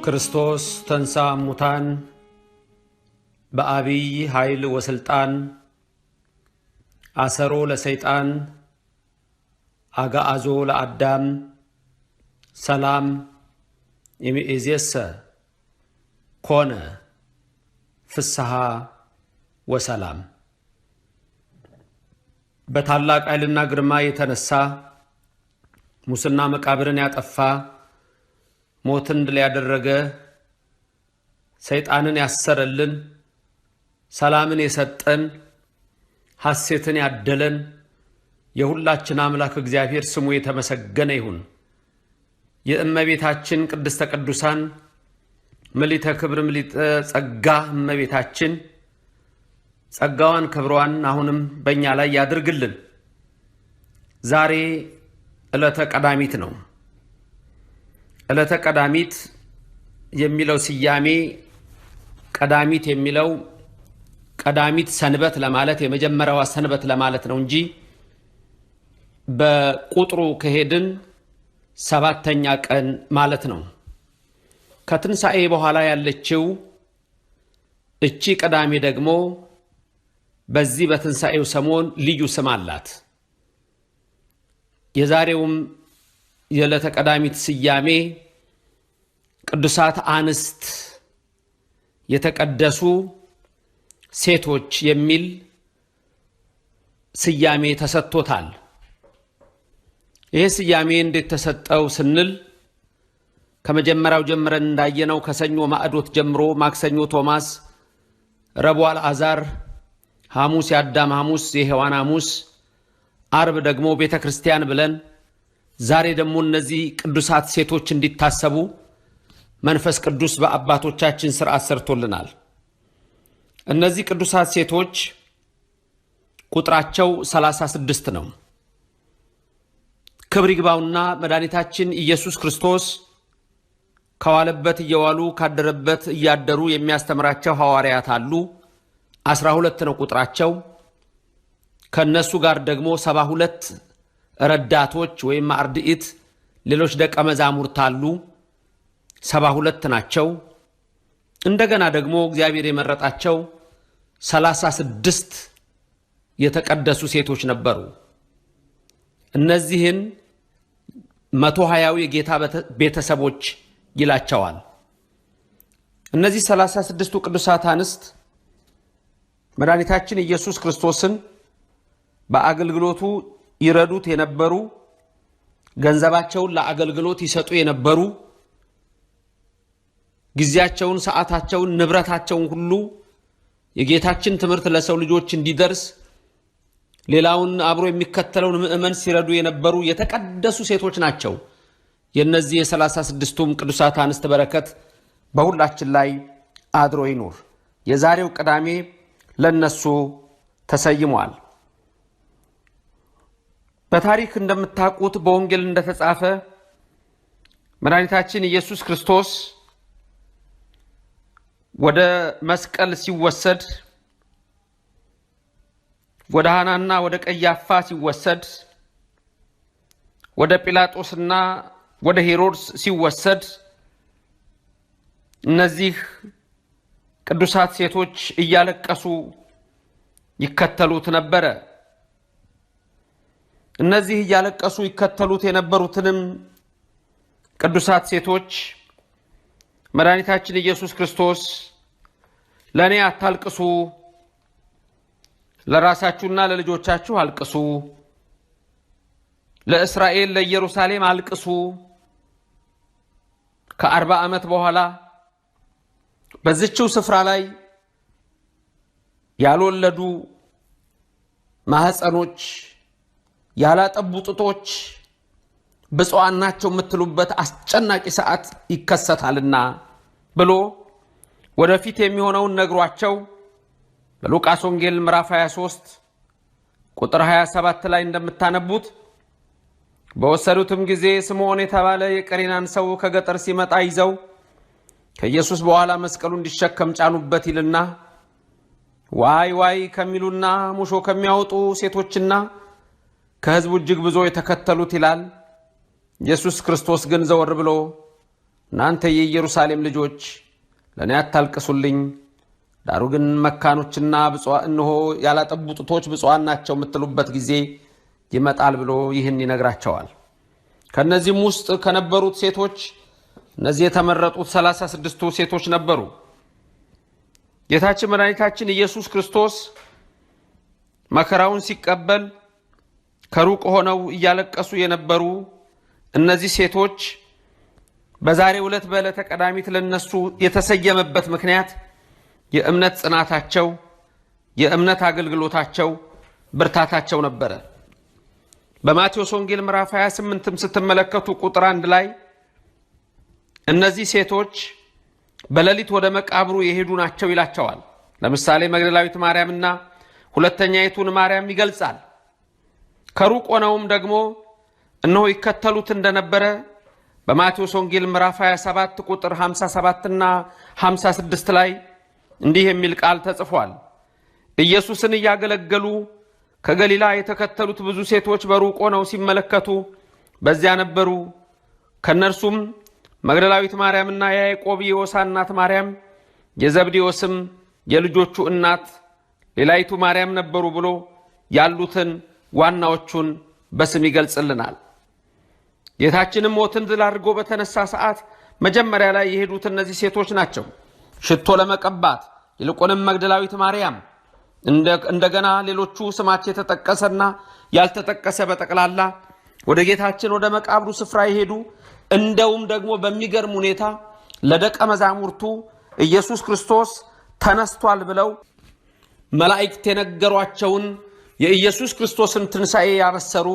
ክርስቶስ ተንሥአ እሙታን በአቢይ ኃይል ወስልጣን አሰሮ ለሰይጣን አግዓዞ ለአዳም ሰላም ይእዜሰ ኮነ ፍስሐ ወሰላም። በታላቅ ኃይልና ግርማ የተነሳ ሙስና መቃብርን ያጠፋ ሞትን ድል ያደረገ ሰይጣንን ያሰረልን ሰላምን የሰጠን ሐሴትን ያደለን የሁላችን አምላክ እግዚአብሔር ስሙ የተመሰገነ ይሁን። የእመቤታችን ቅድስተ ቅዱሳን ምልዕተ ክብር ምልዕተ ጸጋ እመቤታችን ጸጋዋን ክብሯን አሁንም በእኛ ላይ ያድርግልን። ዛሬ ዕለተ ቀዳሚት ነው። ዕለተ ቀዳሚት የሚለው ስያሜ ቀዳሚት የሚለው ቀዳሚት ሰንበት ለማለት የመጀመሪያዋ ሰንበት ለማለት ነው እንጂ በቁጥሩ ከሄድን ሰባተኛ ቀን ማለት ነው። ከትንሣኤ በኋላ ያለችው እቺ ቀዳሚ ደግሞ በዚህ በትንሣኤው ሰሞን ልዩ ስም አላት። የዛሬውም የዕለተ ቀዳሚት ስያሜ ቅዱሳት አንስት የተቀደሱ ሴቶች የሚል ስያሜ ተሰጥቶታል። ይህ ስያሜ እንዴት ተሰጠው ስንል ከመጀመሪያው ጀምረን እንዳየነው ከሰኞ ማዕዶት ጀምሮ ማክሰኞ ቶማስ፣ ረቡዕ አልዓዛር፣ ሐሙስ የአዳም ሐሙስ የሔዋን ሐሙስ፣ አርብ ደግሞ ቤተ ክርስቲያን ብለን ዛሬ ደግሞ እነዚህ ቅዱሳት ሴቶች እንዲታሰቡ መንፈስ ቅዱስ በአባቶቻችን ሥርዓት ሰርቶልናል። እነዚህ ቅዱሳት ሴቶች ቁጥራቸው 36 ነው። ክብር ይግባውና መድኃኒታችን ኢየሱስ ክርስቶስ ከዋለበት እየዋሉ ካደረበት እያደሩ የሚያስተምራቸው ሐዋርያት አሉ። 12 ነው ቁጥራቸው። ከነሱ ጋር ደግሞ 72 ረዳቶች ወይም አርድኢት ሌሎች ደቀ መዛሙርት አሉ። 72 ናቸው። እንደገና ደግሞ እግዚአብሔር የመረጣቸው 36 የተቀደሱ ሴቶች ነበሩ። እነዚህን 120 የጌታ ቤተሰቦች ይላቸዋል። እነዚህ 36ቱ ቅዱሳት አንስት መድኃኒታችን ኢየሱስ ክርስቶስን በአገልግሎቱ ይረዱት የነበሩ፣ ገንዘባቸውን ለአገልግሎት ይሰጡ የነበሩ፣ ጊዜያቸውን፣ ሰዓታቸውን፣ ንብረታቸውን ሁሉ የጌታችን ትምህርት ለሰው ልጆች እንዲደርስ ሌላውን አብሮ የሚከተለውን ምእመን ሲረዱ የነበሩ የተቀደሱ ሴቶች ናቸው። የነዚህ የ36ቱም ቅዱሳት አንስት በረከት በሁላችን ላይ አድሮ ይኑር። የዛሬው ቅዳሜ ለነሱ ተሰይሟል። በታሪክ እንደምታውቁት በወንጌል እንደተጻፈ መድኃኒታችን ኢየሱስ ክርስቶስ ወደ መስቀል ሲወሰድ፣ ወደ ሐናና ወደ ቀያፋ ሲወሰድ፣ ወደ ጲላጦስና ወደ ሄሮድስ ሲወሰድ እነዚህ ቅዱሳት ሴቶች እያለቀሱ ይከተሉት ነበረ። እነዚህ እያለቀሱ ይከተሉት የነበሩትንም ቅዱሳት ሴቶች መድኃኒታችን ኢየሱስ ክርስቶስ ለእኔ አታልቅሱ፣ ለራሳችሁና ለልጆቻችሁ አልቅሱ፣ ለእስራኤል ለኢየሩሳሌም አልቅሱ፣ ከ40 ዓመት በኋላ በዚህችው ስፍራ ላይ ያልወለዱ ማህፀኖች ያላጠቡ ጡቶች ብፁዓን ናቸው የምትሉበት አስጨናቂ ሰዓት ይከሰታልና ብሎ ወደፊት የሚሆነውን ነግሯቸው በሉቃስ ወንጌል ምዕራፍ 23 ቁጥር 27 ላይ እንደምታነቡት በወሰዱትም ጊዜ ስምዖን የተባለ የቀሬናን ሰው ከገጠር ሲመጣ ይዘው ከኢየሱስ በኋላ መስቀሉ እንዲሸከም ጫኑበት ይልና ዋይ ዋይ ከሚሉና ሙሾ ከሚያወጡ ሴቶችና ከሕዝቡ እጅግ ብዙ የተከተሉት ይላል። ኢየሱስ ክርስቶስ ግን ዘወር ብሎ እናንተ የኢየሩሳሌም ልጆች ለኔ አታልቅሱልኝ፣ ዳሩ ግን መካኖችና ብፁዓን እነሆ ያላጠቡ ጡቶች ብፁዓን ናቸው የምትሉበት ጊዜ ይመጣል ብሎ ይህን ይነግራቸዋል። ከነዚህም ውስጥ ከነበሩት ሴቶች እነዚህ የተመረጡት 36ቱ ሴቶች ነበሩ። ጌታችን መድኃኒታችን ኢየሱስ ክርስቶስ መከራውን ሲቀበል ከሩቅ ሆነው እያለቀሱ የነበሩ እነዚህ ሴቶች በዛሬው ዕለት በዕለተ ቀዳሚት ለነሱ የተሰየመበት ምክንያት የእምነት ጽናታቸው፣ የእምነት አገልግሎታቸው፣ ብርታታቸው ነበረ። በማቴዎስ ወንጌል ምዕራፍ 28ም ስትመለከቱ ቁጥር 1 ላይ እነዚህ ሴቶች በሌሊት ወደ መቃብሩ የሄዱ ናቸው ይላቸዋል። ለምሳሌ መግደላዊት ማርያምና ሁለተኛይቱን ማርያም ይገልጻል። ከሩቅ ሆነውም ደግሞ እነሆ ይከተሉት እንደነበረ በማቴዎስ ወንጌል ምዕራፍ 27 ቁጥር 57 እና 56 ላይ እንዲህ የሚል ቃል ተጽፏል። ኢየሱስን እያገለገሉ ከገሊላ የተከተሉት ብዙ ሴቶች በሩቅ ሆነው ሲመለከቱ በዚያ ነበሩ። ከነርሱም መግደላዊት ማርያምና የያዕቆብ የዮሳ እናት ማርያም፣ የዘብዴዎስም የልጆቹ እናት ሌላይቱ ማርያም ነበሩ ብሎ ያሉትን ዋናዎቹን በስም ይገልጽልናል። ጌታችንም ሞትን ድል አድርጎ በተነሳ ሰዓት መጀመሪያ ላይ የሄዱት እነዚህ ሴቶች ናቸው፣ ሽቶ ለመቀባት። ይልቁንም መግደላዊት ማርያም እንደገና ሌሎቹ ስማቸው የተጠቀሰና ያልተጠቀሰ በጠቅላላ ወደ ጌታችን ወደ መቃብሩ ስፍራ የሄዱ እንደውም ደግሞ በሚገርም ሁኔታ ለደቀ መዛሙርቱ ኢየሱስ ክርስቶስ ተነስቷል ብለው መላእክት የነገሯቸውን የኢየሱስ ክርስቶስን ትንሣኤ ያበሰሩ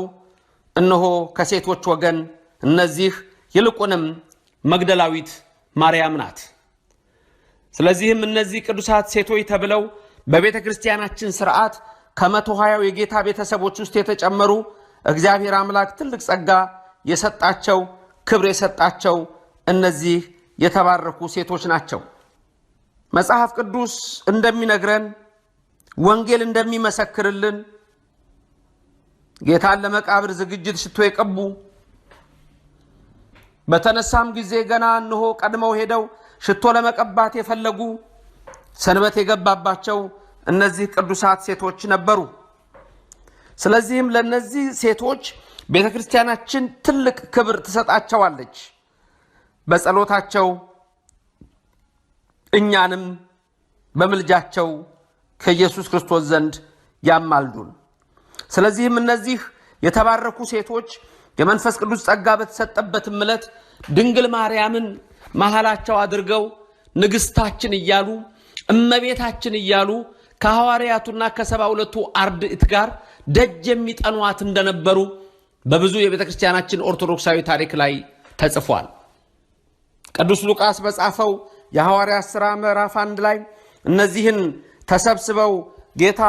እነሆ ከሴቶች ወገን እነዚህ ይልቁንም መግደላዊት ማርያም ናት። ስለዚህም እነዚህ ቅዱሳት ሴቶች ተብለው በቤተ ክርስቲያናችን ሥርዓት ከ120 የጌታ ቤተሰቦች ውስጥ የተጨመሩ እግዚአብሔር አምላክ ትልቅ ጸጋ የሰጣቸው ክብር የሰጣቸው እነዚህ የተባረኩ ሴቶች ናቸው። መጽሐፍ ቅዱስ እንደሚነግረን ወንጌል እንደሚመሰክርልን ጌታን ለመቃብር ዝግጅት ሽቶ የቀቡ በተነሳም ጊዜ ገና እነሆ ቀድመው ሄደው ሽቶ ለመቀባት የፈለጉ ሰንበት የገባባቸው እነዚህ ቅዱሳት ሴቶች ነበሩ። ስለዚህም ለነዚህ ሴቶች ቤተክርስቲያናችን ትልቅ ክብር ትሰጣቸዋለች። በጸሎታቸው እኛንም በመልጃቸው ከኢየሱስ ክርስቶስ ዘንድ ያማልዱን። ስለዚህም እነዚህ የተባረኩ ሴቶች የመንፈስ ቅዱስ ጸጋ በተሰጠበት ዕለት ድንግል ማርያምን መሃላቸው አድርገው ንግስታችን እያሉ እመቤታችን እያሉ ከሐዋርያቱና ከ72ቱ አርድእት ጋር ደጅ የሚጠኗት እንደነበሩ በብዙ የቤተክርስቲያናችን ኦርቶዶክሳዊ ታሪክ ላይ ተጽፏል። ቅዱስ ሉቃስ በጻፈው የሐዋርያት ሥራ ምዕራፍ 1 ላይ እነዚህን ተሰብስበው ጌታ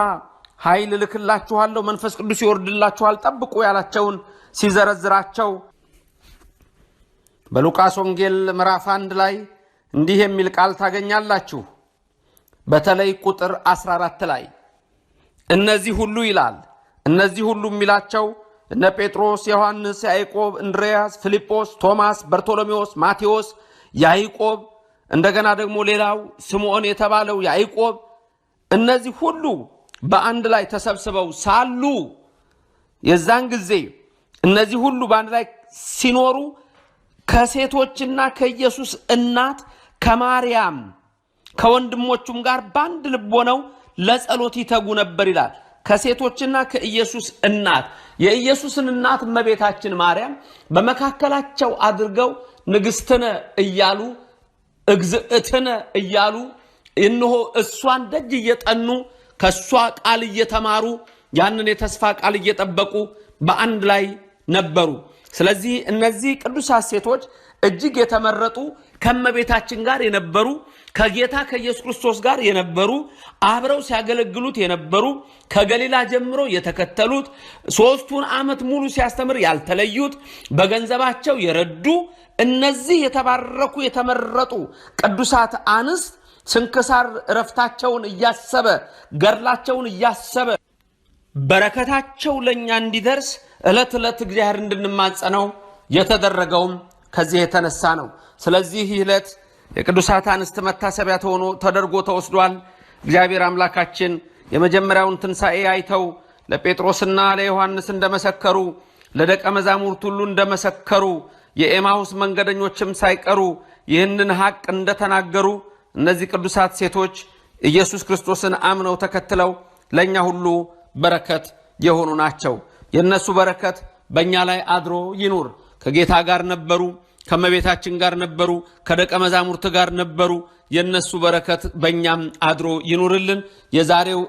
ኃይል ልክላችኋለሁ፣ መንፈስ ቅዱስ ይወርድላችኋል፣ ጠብቁ ያላቸውን ሲዘረዝራቸው በሉቃስ ወንጌል ምዕራፍ 1 ላይ እንዲህ የሚል ቃል ታገኛላችሁ። በተለይ ቁጥር 14 ላይ እነዚህ ሁሉ ይላል። እነዚህ ሁሉ የሚላቸው እነ ጴጥሮስ፣ ዮሐንስ፣ ያዕቆብ፣ እንድርያስ፣ ፊልጶስ፣ ቶማስ፣ በርቶሎሜዎስ፣ ማቴዎስ፣ ያዕቆብ እንደገና ደግሞ ሌላው ስምዖን የተባለው ያዕቆብ እነዚህ ሁሉ በአንድ ላይ ተሰብስበው ሳሉ የዛን ጊዜ እነዚህ ሁሉ በአንድ ላይ ሲኖሩ ከሴቶችና ከኢየሱስ እናት ከማርያም ከወንድሞቹም ጋር በአንድ ልብ ሆነው ለጸሎት ይተጉ ነበር ይላል። ከሴቶችና ከኢየሱስ እናት የኢየሱስን እናት እመቤታችን ማርያም በመካከላቸው አድርገው ንግሥትነ እያሉ እግዝእትነ እያሉ እነሆ እሷን ደጅ እየጠኑ ከሷ ቃል እየተማሩ ያንን የተስፋ ቃል እየጠበቁ በአንድ ላይ ነበሩ። ስለዚህ እነዚህ ቅዱሳት ሴቶች እጅግ የተመረጡ ከእመቤታችን ጋር የነበሩ ከጌታ ከኢየሱስ ክርስቶስ ጋር የነበሩ አብረው ሲያገለግሉት የነበሩ ከገሊላ ጀምሮ የተከተሉት 3 ዓመት ሙሉ ሲያስተምር ያልተለዩት በገንዘባቸው የረዱ እነዚህ የተባረኩ የተመረጡ ቅዱሳት አንስት ስንክሳር ረፍታቸውን እያሰበ ገድላቸውን እያሰበ በረከታቸው ለኛ እንዲደርስ ዕለት ዕለት እግዚአብሔር እንድንማጸነው የተደረገውም ከዚህ የተነሳ ነው። ስለዚህ ዕለት የቅዱሳት አንስት መታሰቢያ ተደርጎ ተወስዷል። እግዚአብሔር አምላካችን የመጀመሪያውን ትንሣኤ አይተው ለጴጥሮስና ለዮሐንስ እንደመሰከሩ ለደቀ መዛሙርት ሁሉ እንደመሰከሩ የኤማሁስ መንገደኞችም ሳይቀሩ ይህንን ሐቅ እንደተናገሩ እነዚህ ቅዱሳት ሴቶች ኢየሱስ ክርስቶስን አምነው ተከትለው ለኛ ሁሉ በረከት የሆኑ ናቸው። የነሱ በረከት በእኛ ላይ አድሮ ይኑር። ከጌታ ጋር ነበሩ፣ ከመቤታችን ጋር ነበሩ፣ ከደቀ መዛሙርት ጋር ነበሩ። የነሱ በረከት በእኛም አድሮ ይኑርልን። የዛሬው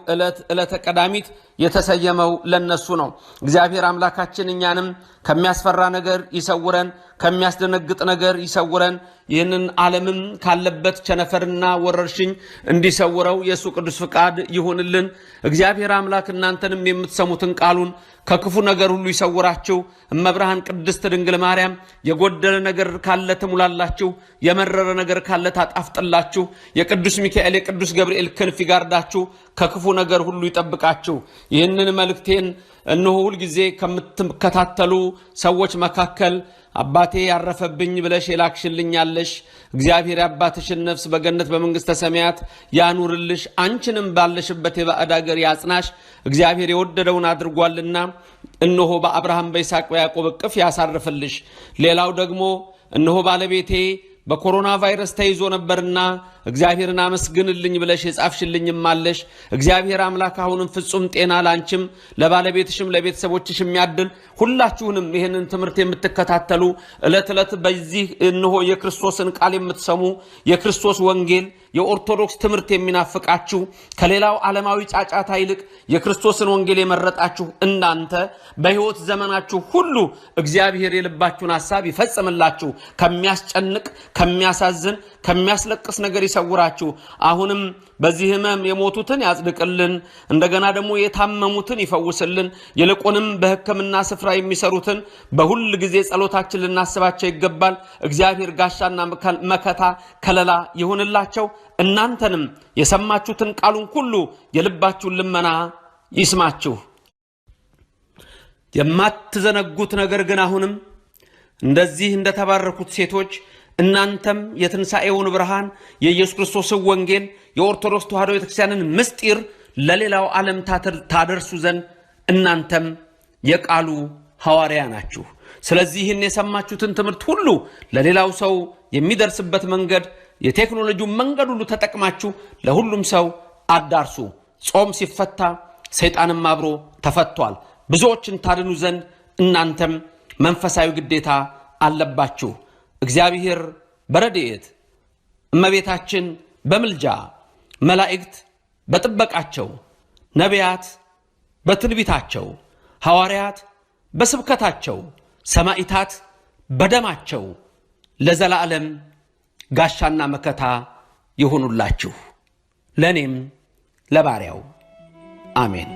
ዕለተ ቀዳሚት የተሰየመው ለነሱ ነው። እግዚአብሔር አምላካችን እኛንም ከሚያስፈራ ነገር ይሰውረን፣ ከሚያስደነግጥ ነገር ይሰውረን። ይህንን ዓለምም ካለበት ቸነፈርና ወረርሽኝ እንዲሰውረው የእሱ ቅዱስ ፍቃድ ይሁንልን። እግዚአብሔር አምላክ እናንተንም የምትሰሙትን ቃሉን ከክፉ ነገር ሁሉ ይሰውራችሁ። እመብርሃን ቅድስት ድንግል ማርያም የጎደለ ነገር ካለ ትሙላላችሁ፣ የመረረ ነገር ካለ ታጣፍጥላችሁ። የቅዱስ ሚካኤል የቅዱስ ገብርኤል ክንፍ ይጋርዳችሁ፣ ከክፉ ነገር ሁሉ ይጠብቃችሁ። ይህንን መልእክቴን እነሆ ሁልጊዜ ከምትከታተሉ ሰዎች መካከል አባቴ ያረፈብኝ ብለሽ የላክሽልኛለሽ። እግዚአብሔር አባትሽን ነፍስ በገነት በመንግስተ ሰማያት ያኑርልሽ፣ አንቺንም ባለሽበት የባዕድ አገር ያጽናሽ። እግዚአብሔር የወደደውን አድርጓልና እነሆ በአብርሃም በይስሐቅ በያዕቆብ እቅፍ ያሳርፍልሽ። ሌላው ደግሞ እነሆ ባለቤቴ በኮሮና ቫይረስ ተይዞ ነበርና እግዚአብሔርን አመስግንልኝ ብለሽ የጻፍሽልኝም አለሽ። እግዚአብሔር አምላክ አሁንም ፍጹም ጤና ላንቺም ለባለቤትሽም ለቤተሰቦችሽም ያድል። ሁላችሁንም ይህንን ትምህርት የምትከታተሉ ዕለት ዕለት በዚህ እነሆ የክርስቶስን ቃል የምትሰሙ የክርስቶስ ወንጌል የኦርቶዶክስ ትምህርት የሚናፍቃችሁ ከሌላው ዓለማዊ ጫጫታ ይልቅ የክርስቶስን ወንጌል የመረጣችሁ እናንተ በሕይወት ዘመናችሁ ሁሉ እግዚአብሔር የልባችሁን ሐሳብ ይፈጽምላችሁ። ከሚያስጨንቅ ከሚያሳዝን ከሚያስለቅስ ነገር ይሰውራችሁ። አሁንም በዚህ ሕመም የሞቱትን ያጽድቅልን፣ እንደገና ደግሞ የታመሙትን ይፈውስልን። ይልቁንም በሕክምና ስፍራ የሚሰሩትን በሁል ጊዜ ጸሎታችን ልናስባቸው ይገባል። እግዚአብሔር ጋሻና መከታ ከለላ ይሁንላቸው። እናንተንም የሰማችሁትን ቃሉን ሁሉ የልባችሁን ልመና ይስማችሁ። የማትዘነጉት ነገር ግን አሁንም እንደዚህ እንደተባረኩት ሴቶች እናንተም የትንሣኤውን ብርሃን የኢየሱስ ክርስቶስን ወንጌል የኦርቶዶክስ ተዋሕዶ ቤተክርስቲያንን ምስጢር ለሌላው ዓለም ታደርሱ ዘንድ እናንተም የቃሉ ሐዋርያ ናችሁ። ስለዚህ ይህን የሰማችሁትን ትምህርት ሁሉ ለሌላው ሰው የሚደርስበት መንገድ የቴክኖሎጂው መንገድ ሁሉ ተጠቅማችሁ ለሁሉም ሰው አዳርሱ። ጾም ሲፈታ ሰይጣንም አብሮ ተፈቷል። ብዙዎችን ታድኑ ዘንድ እናንተም መንፈሳዊ ግዴታ አለባችሁ። እግዚአብሔር በረድኤት እመቤታችን በምልጃ መላእክት በጥበቃቸው ነቢያት በትንቢታቸው ሐዋርያት በስብከታቸው ሰማዕታት በደማቸው ለዘላለም ጋሻና መከታ ይሁኑላችሁ ለኔም ለባሪያው አሜን።